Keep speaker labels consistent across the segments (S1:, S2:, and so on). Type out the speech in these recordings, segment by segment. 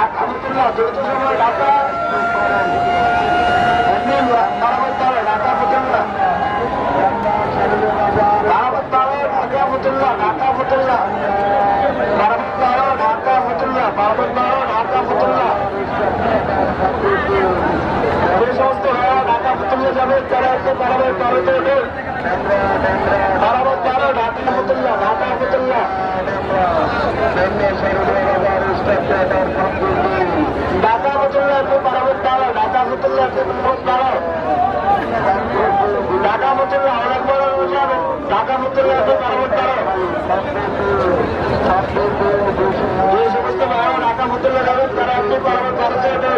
S1: আহমদুল্লাহ দ্রুত সময় ঢাকা ঢাকা ফতুল্লাহ ঢাকা ফতুল্লাহ ঢাকা ফতুল্লাহ ঢাকা ফতুল্লাহ ঢাকা ফতুল্লাহ যে সমস্ত ঢাকা ফতুল্লাহ যাবে তারা একটু পারাবার ঢাকা ফতুল্লাহ ঢাকা ফতুল্লাহ ঢাকা ফতুল্লাহ একটু পারাবার দাঁড়াও ঢাকা ফতুল্লাহ একটু দাঁড়াও ঢাকা ফতুল্লাহ অনেক বড় যাবে ঢাকা ফতুল্লাহ একটু পারাবার দাঁড়াও যে সমস্ত ভাড়া ঢাকা ফতুল্লাহ যাবেন তারা একটু পারাবার দাঁড়াতে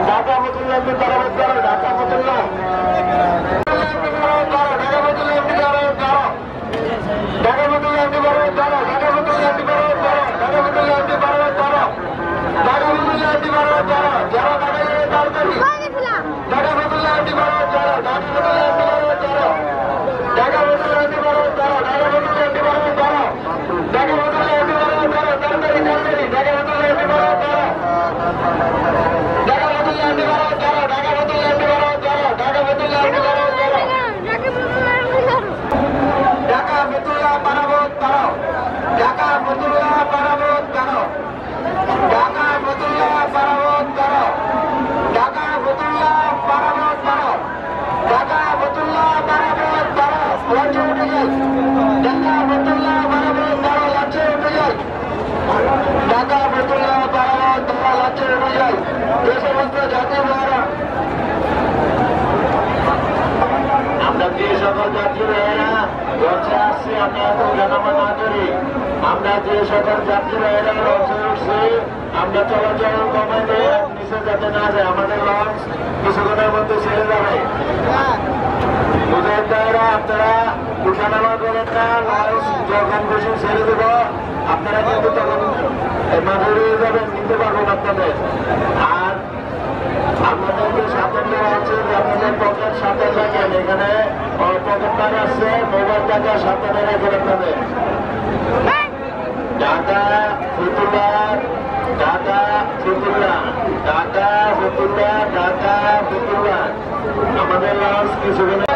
S1: ঢাকা ফতুল্লাহ একটু পারাবার দাঁড়াও ঢাকা ফতুল্লাহ আমরা যে সকল যাত্রী ভাইয়েরা লঞ্চে আসছি আমরা এত জানামা না করি আমরা যে সকল যাত্রী ভাইয়েরা লঞ্চে উঠছি আমরা চলাচল কমাই দিয়ে নিচে যাতে না যায় আমাদের লঞ্চ কিছুক্ষণের মধ্যে ছেড়ে যাবে মুজাহিদরা আপনারা উঠানামা করেন না লঞ্চ যখন খুশি ছেড়ে দেব আপনারা কিন্তু তখন মাঠে রয়ে যাবেন নিতে পারবেন আপনাদের আর আপনাদেরকে সাথে দেওয়া হচ্ছে যে আপনাদের পকেট সাথে রাখেন এখানে পকেট টাকা আছে মোবাইল টাকা সাথে রাখেন আপনাদের ঢাকা ফতুল্লাহ ঢাকা ফতুল্লাহ ঢাকা ফতুল্লাহ ঢাকা ফতুল্লাহ আমাদের লঞ্চ কিছুক্ষণ